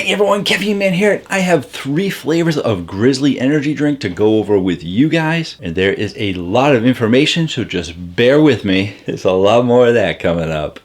Hey everyone, Caffeine Man here. I have 3 flavors of Grizzly Energy drink to go over with you guys. And there is a lot of information, so just bear with me. There's a lot more of that coming up.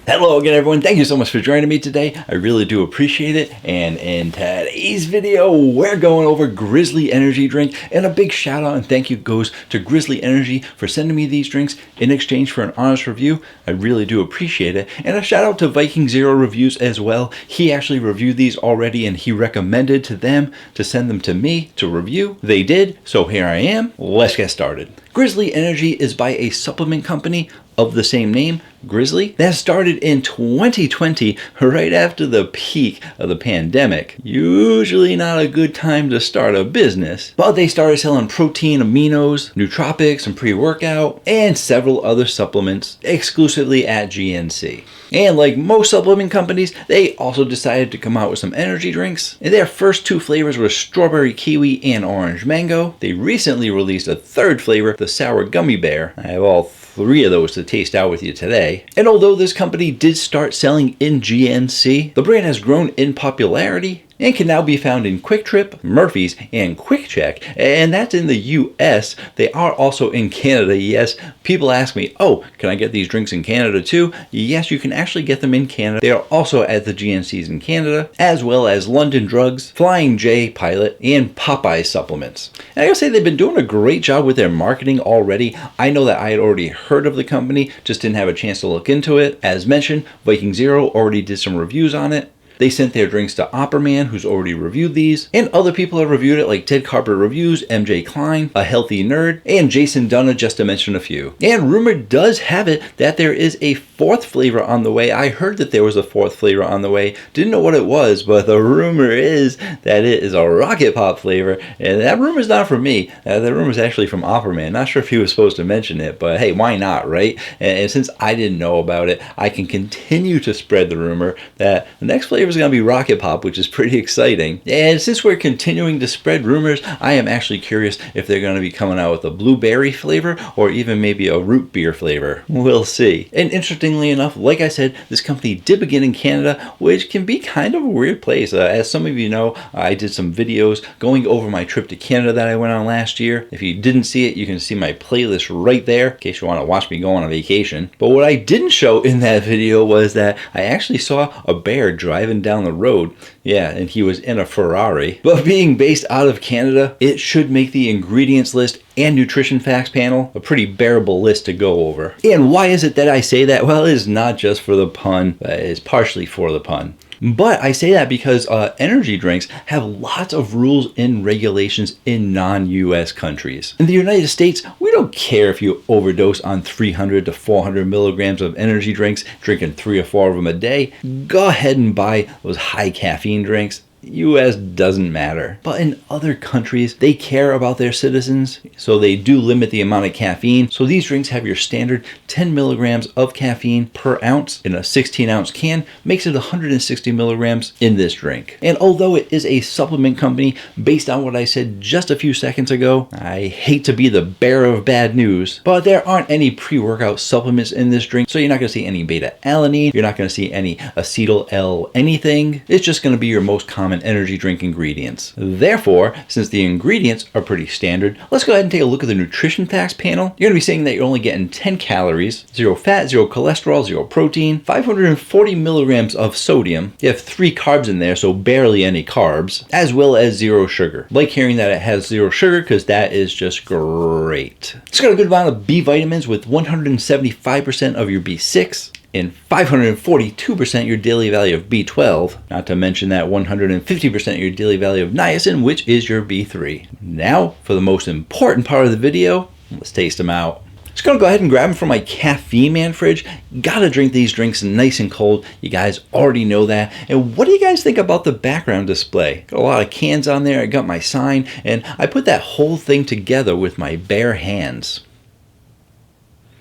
Hello again everyone, thank you so much for joining me today. I really do appreciate it. And in today's video, we're going over Grizzly Energy drink. And a big shout out and thank you goes to Grizzly Energy for sending me these drinks in exchange for an honest review. I really do appreciate it. And a shout out to Viking Zero Reviews as well. He actually reviewed these already and he recommended to them to send them to me to review. They did, so here I am. Let's get started. Grizzly Energy is by a supplement company of the same name, Grizzly, that started in 2020, right after the peak of the pandemic. Usually not a good time to start a business, but they started selling protein, aminos, nootropics, and pre-workout, and several other supplements exclusively at GNC. And like most supplement companies, they also decided to come out with some energy drinks. And their first 2 flavors were strawberry kiwi and orange mango. They recently released a 3rd flavor, the sour gummy bear. I have all 3 of those to taste out with you today. And although this company did start selling in GNC, the brand has grown in popularity and can now be found in Quick Trip, Murphy's, and Quick Check. And that's in the US. They are also in Canada, yes. People ask me, oh, can I get these drinks in Canada too? Yes, you can actually get them in Canada. They are also at the GNCs in Canada, as well as London Drugs, Flying J Pilot, and Popeye Supplements. And I gotta say, they've been doing a great job with their marketing already. I know that I had already heard of the company, just didn't have a chance to look into it. As mentioned, Viking Zero already did some reviews on it. They sent their drinks to Opperman, who's already reviewed these, and other people have reviewed it like Ted Carper Reviews, MJ Klein, A Healthy Nerd, and Jason Dunna, just to mention a few. And rumor does have it that there is a 4th flavor on the way. I heard that there was a 4th flavor on the way. Didn't know what it was, but the rumor is that it is a Rocket Pop flavor, and that rumor is not from me. That rumor is actually from Opperman. Not sure if he was supposed to mention it, but hey, why not, right? And since I didn't know about it, I can continue to spread the rumor that the next flavor is going to be Rocket Pop, which is pretty exciting. And since we're continuing to spread rumors, I am actually curious if they're going to be coming out with a blueberry flavor or even maybe a root beer flavor. We'll see. And interestingly enough, like I said, this company did begin in Canada, which can be kind of a weird place. As some of you know, I did some videos going over my trip to Canada that I went on last year. If you didn't see it, you can see my playlist right there in case you want to watch me go on a vacation. But what I didn't show in that video was that I actually saw a bear driving down the road. Yeah, and he was in a Ferrari. But being based out of Canada, it should make the ingredients list and nutrition facts panel a pretty bearable list to go over. And why is it that I say that? Well, it is not just for the pun, it's partially for the pun. But I say that because energy drinks have lots of rules and regulations in non-US countries. In the United States, we don't care if you overdose on 300 to 400 milligrams of energy drinks, drinking 3 or 4 of them a day. Go ahead and buy those high caffeine drinks. US doesn't matter. But in other countries, they care about their citizens, so they do limit the amount of caffeine. So these drinks have your standard 10 milligrams of caffeine per ounce in a 16-ounce can, makes it 160 milligrams in this drink. And although it is a supplement company, based on what I said just a few seconds ago, I hate to be the bearer of bad news, but there aren't any pre-workout supplements in this drink, so you're not going to see any beta-alanine, you're not going to see any acetyl-L anything. It's just going to be your most common energy drink ingredients. Therefore, since the ingredients are pretty standard, let's go ahead and take a look at the nutrition facts panel. You're going to be seeing that you're only getting 10 calories, 0 fat, 0 cholesterol, 0 protein, 540 milligrams of sodium. You have 3 carbs in there, so barely any carbs, as well as 0 sugar. Like hearing that it has 0 sugar because that is just great. It's got a good amount of B vitamins with 175% of your B6, and 542% your daily value of B12, not to mention that 150% your daily value of niacin, which is your B3. Now, for the most important part of the video, let's taste them out. Just gonna go ahead and grab them from my Caffeine Man fridge. Gotta drink these drinks nice and cold. You guys already know that. And what do you guys think about the background display? Got a lot of cans on there, I got my sign, and I put that whole thing together with my bare hands.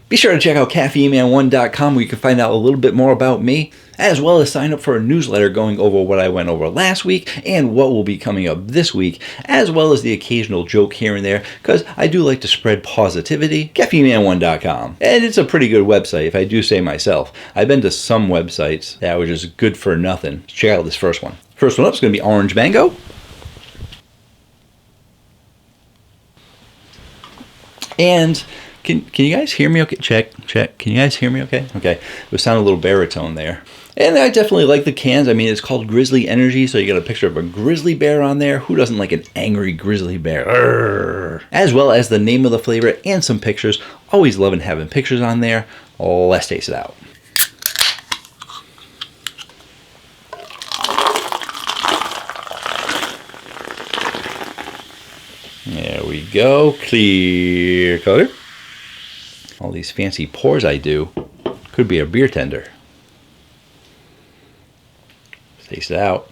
Be sure to check out caffeineman1.com where you can find out a little bit more about me. as well as sign up for a newsletter going over what I went over last week and what will be coming up this week, as well as the occasional joke here and there, because I do like to spread positivity. caffeineman1.com. And it's a pretty good website, if I do say myself. I've been to some websites that were just good for nothing. Check out this first one. First one up is going to be Orange Mango. And can you guys hear me okay? Check. Can you guys hear me okay? Okay. It was sounding a little baritone there. And I definitely like the cans. I mean, it's called Grizzly Energy, so you got a picture of a grizzly bear on there. Who doesn't like an angry grizzly bear? Arrgh. As well as the name of the flavor and some pictures. Always loving having pictures on there. Let's taste it out. There we go. Clear color. All these fancy pours I do. Could be a beer tender. Let's taste it out.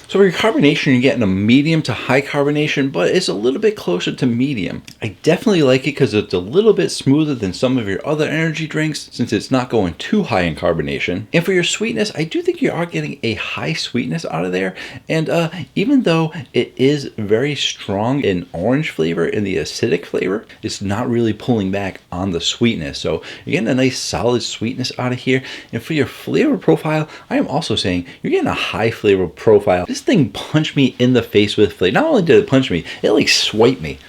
So for your carbonation, you're getting a medium to high carbonation, but it's a little bit closer to medium. I definitely like it because it's a little bit smoother than some of your other energy drinks, since it's not going too high in carbonation. And for your sweetness, I do think you are getting a high sweetness out of there. And even though it is very strong in orange flavor, in the acidic flavor, it's not really pulling back on the sweetness. So you're getting a nice solid sweetness out of here. And for your flavor profile, I am also saying you're getting a high flavor profile. This thing punched me in the face with flavor. Not only did it punch me, it like swiped me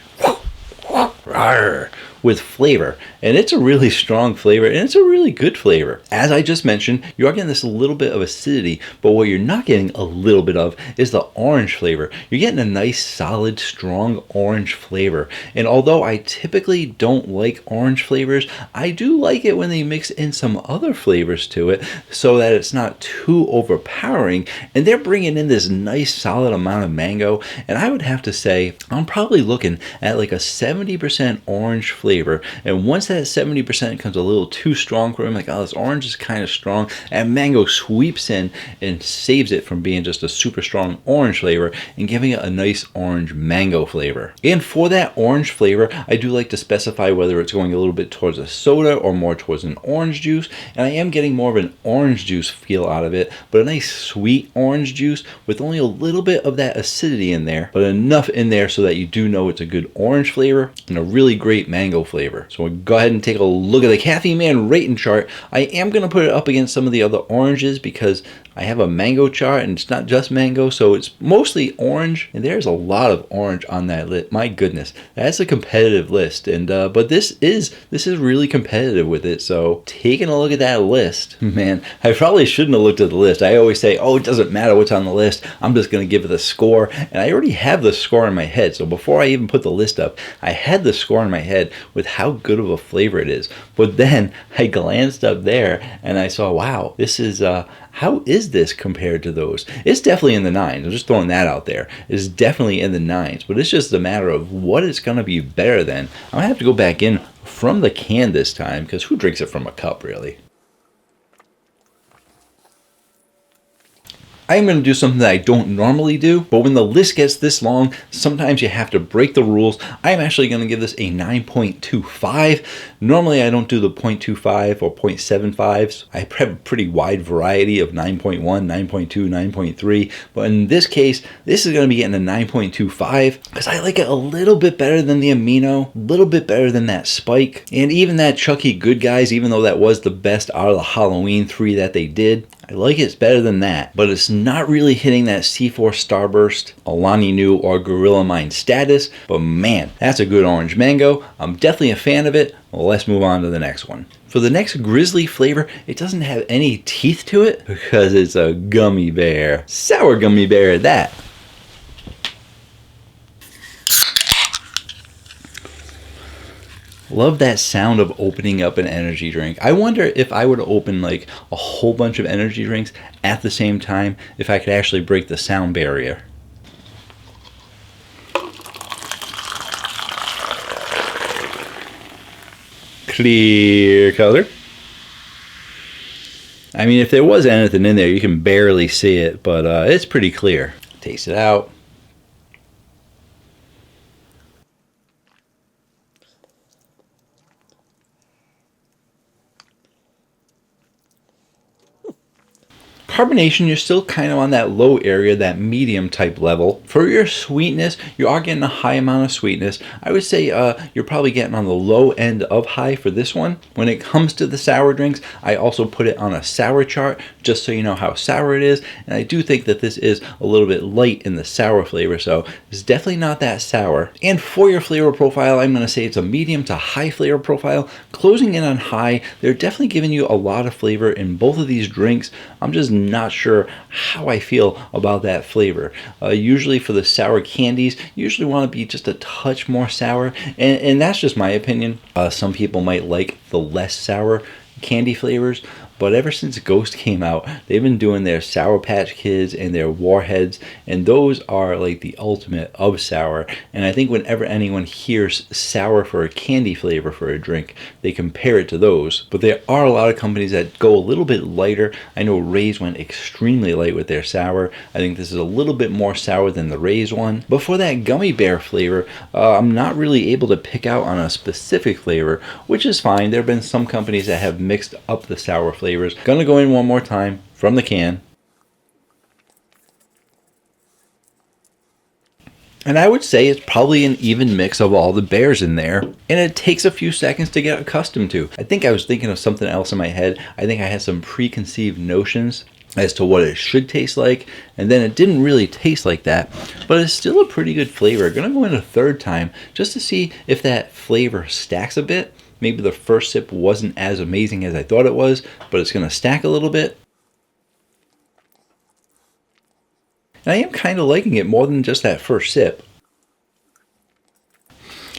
with flavor. And it's a really strong flavor, and it's a really good flavor. As I just mentioned, you are getting this little bit of acidity, but what you're not getting a little bit of is the orange flavor. You're getting a nice, solid, strong orange flavor. And although I typically don't like orange flavors, I do like it when they mix in some other flavors to it so that it's not too overpowering. And they're bringing in this nice, solid amount of mango. And I would have to say, I'm probably looking at like a 70% orange flavor. And once that 70% becomes a little too strong for me, I'm like, oh, this orange is kind of strong, and mango sweeps in and saves it from being just a super strong orange flavor and giving it a nice orange mango flavor. And for that orange flavor, I do like to specify whether it's going a little bit towards a soda or more towards an orange juice, and I am getting more of an orange juice feel out of it, but a nice sweet orange juice with only a little bit of that acidity in there, but enough in there so that you do know it's a good orange flavor and a really great mango flavor. So we'll go ahead and take a look at the Caffeine Man rating chart. I am going to put it up against some of the other oranges because I have a mango chart and it's not just mango, so it's mostly orange, and there's a lot of orange on that list. My goodness, that's a competitive list, and but this is really competitive with it. So taking a look at that list, man, I probably shouldn't have looked at the list. I always say, oh, it doesn't matter what's on the list, I'm just going to give it a score, and I already have the score in my head. So before I even put the list up, I had the score in my head with how good of a flavor it is. But then I glanced up there and I saw, wow, this is how is this compared to those? It's definitely in the 9s. I'm just throwing that out there. It's definitely in the 9s, but it's just a matter of what it's going to be better than. I'm going to have to go back in from the can this time, because who drinks it from a cup, really? I'm going to do something that I don't normally do, but when the list gets this long, sometimes you have to break the rules. I'm actually going to give this a 9.25. Normally, I don't do the 0.25 or 0.75s. I have a pretty wide variety of 9.1, 9.2, 9.3, but in this case, this is going to be getting a 9.25 because I like it a little bit better than the amino, a little bit better than that spike, and even that Chucky Good Guys, even though that was the best out of the Halloween 3 that they did. I like it's better than that, but it's not really hitting that C4 Starburst, Alani Nu, or Gorilla Mind status. But man, that's a good orange mango. I'm definitely a fan of it. Well, let's move on to the next one. For the next Grizzly flavor, it doesn't have any teeth to it because it's a gummy bear. Sour gummy bear at that. Love that sound of opening up an energy drink. I wonder if I would open like a whole bunch of energy drinks at the same time, if I could actually break the sound barrier. Clear color. I mean, if there was anything in there, you can barely see it, but it's pretty clear. Taste it out. Carbonation, you're still kind of on that low area, that medium type level. For your sweetness, you are getting a high amount of sweetness. I would say you're probably getting on the low end of high for this one. When it comes to the sour drinks, I also put it on a sour chart, just so you know how sour it is. And I do think that this is a little bit light in the sour flavor, so it's definitely not that sour. And for your flavor profile, I'm going to say it's a medium to high flavor profile. Closing in on high, they're definitely giving you a lot of flavor in both of these drinks. I'm just not sure how I feel about that flavor. Usually for the sour candies, you usually want to be just a touch more sour, and that's just my opinion. Some people might like the less sour candy flavors, but ever since Ghost came out, they've been doing their Sour Patch Kids and their Warheads, and those are like the ultimate of sour. And I think whenever anyone hears sour for a candy flavor for a drink, they compare it to those. But there are a lot of companies that go a little bit lighter. I know Ray's went extremely light with their sour. I think this is a little bit more sour than the Ray's one. But for that gummy bear flavor, I'm not really able to pick out on a specific flavor, which is fine. There have been some companies that have mixed up the sour flavors. Gonna go in one more time from the can. And I would say it's probably an even mix of all the bears in there, and it takes a few seconds to get accustomed to. I think I was thinking of something else in my head. I think I had some preconceived notions as to what it should taste like, and then it didn't really taste like that, but it's still a pretty good flavor. Gonna go in a third time just to see if that flavor stacks a bit. Maybe the first sip wasn't as amazing as I thought it was, but it's going to stack a little bit. And I am kind of liking it more than just that first sip.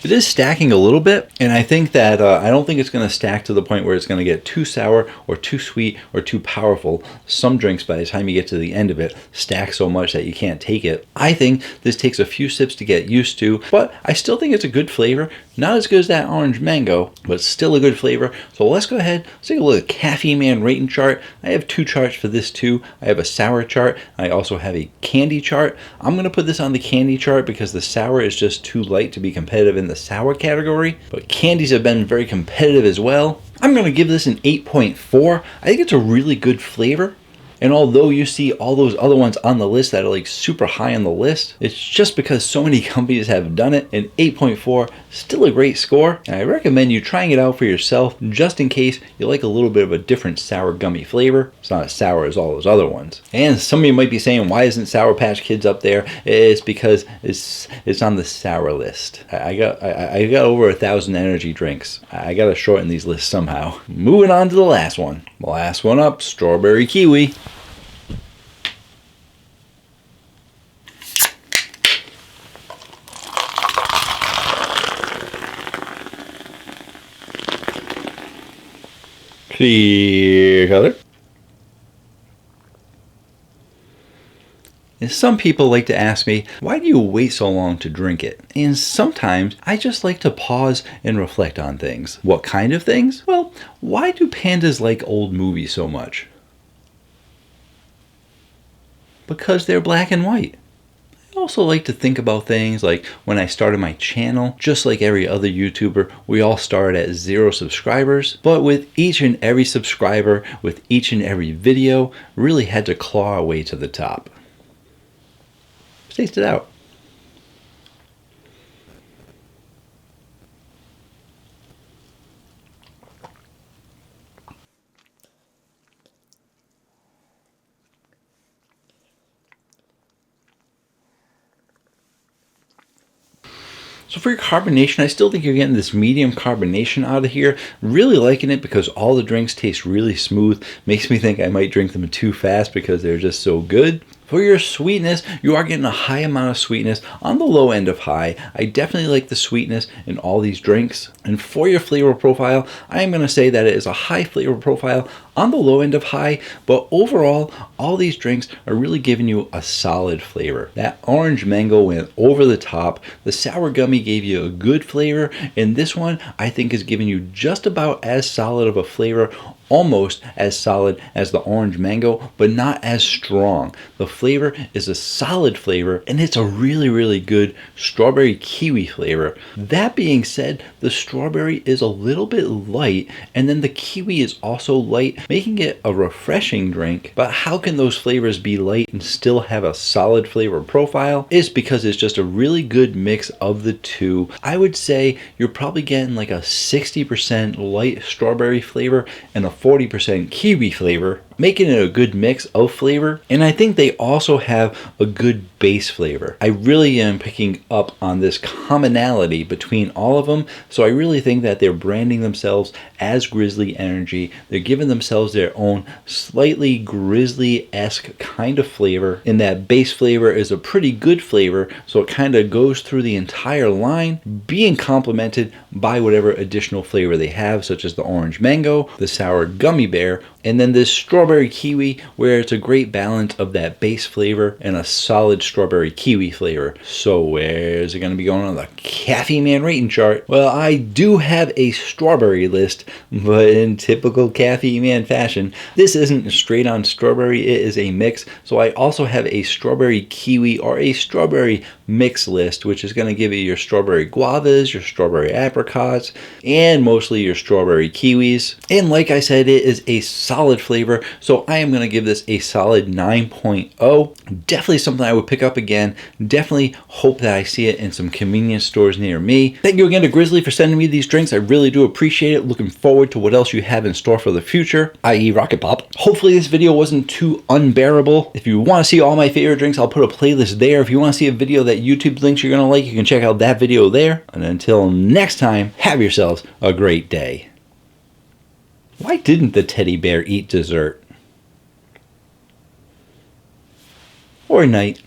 It is stacking a little bit, and I think that I don't think it's going to stack to the point where it's going to get too sour or too sweet or too powerful. Some drinks, by the time you get to the end of it, stack so much that you can't take it. I think this takes a few sips to get used to, but I still think it's a good flavor. Not as good as that orange mango, but still a good flavor. So let's go ahead, let's take a look at Caffeine Man rating chart. I have two charts for this too. I have a sour chart. I also have a candy chart. I'm going to put this on the candy chart because the sour is just too light to be competitive in the sour category, but candies have been very competitive as well. I'm going to give this an 8.4. I think it's a really good flavor. And although you see all those other ones on the list that are like super high on the list, it's just because so many companies have done it. And 8.4, still a great score. And I recommend you trying it out for yourself, just in case you like a little bit of a different sour gummy flavor. It's not as sour as all those other ones. And some of you might be saying, why isn't Sour Patch Kids up there? It's because it's on the sour list. I got over 1,000 energy drinks. I got to shorten these lists somehow. Moving on to the last one. The last one up, strawberry kiwi. Clear color. And some people like to ask me, why do you wait so long to drink it? And sometimes I just like to pause and reflect on things. What kind of things? Well, why do pandas like old movies so much? Because they're black and white. I also like to think about things like when I started my channel, just like every other YouTuber, we all started at 0 subscribers, but with each and every subscriber, with each and every video, really had to claw our way to the top. Taste it out. So for your carbonation, I still think you're getting this medium carbonation out of here. Really liking it because all the drinks taste really smooth. Makes me think I might drink them too fast because they're just so good. For your sweetness, you are getting a high amount of sweetness on the low end of high. I definitely like the sweetness in all these drinks. And for your flavor profile, I am going to say that it is a high flavor profile on the low end of high, but overall, all these drinks are really giving you a solid flavor. That orange mango went over the top. The sour gummy gave you a good flavor, and this one I think is giving you just about as solid of a flavor, almost as solid as the orange mango, but not as strong. The flavor is a solid flavor, and it's a really good strawberry kiwi flavor. That being said, the strawberry is a little bit light, and then the kiwi is also light, making it a refreshing drink. But how can those flavors be light and still have a solid flavor profile? It's because it's just a really good mix of the two. I would say you're probably getting like a 60% light strawberry flavor and a 40% kiwi flavor, making it a good mix of flavor. And I think they also have a good base flavor. I really am picking up on this commonality between all of them, so I really think that they're branding themselves as Grizzly Energy. They're giving themselves their own slightly Grizzly-esque kind of flavor, and that base flavor is a pretty good flavor, so it kind of goes through the entire line, being complemented by whatever additional flavor they have, such as the orange mango, the sour gummy bear, and then this strawberry kiwi, where it's a great balance of that base flavor and a solid strawberry kiwi flavor. So where's it going to be going on the Caffeine Man rating chart? Well, I do have a strawberry list, but in typical Caffeine Man fashion, this isn't straight on strawberry, it is a mix. So I also have a strawberry kiwi or a strawberry mix list, which is going to give you your strawberry guavas, your strawberry apricots, and mostly your strawberry kiwis. And like I said, it is a solid flavor, so I am going to give this a solid 9.0. Definitely something I would pick up again. Definitely hope that I see it in some convenience stores near me. Thank you again to Grizzly for sending me these drinks. I really do appreciate it. Looking forward to what else you have in store for the future, i.e. Rocket Pop. Hopefully this video wasn't too unbearable. If you want to see all my favorite drinks, I'll put a playlist there. If you want to see a video that YouTube thinks you're going to like, you can check out that video there. And until next time, have yourselves a great day. Why didn't the teddy bear eat dessert? Or night.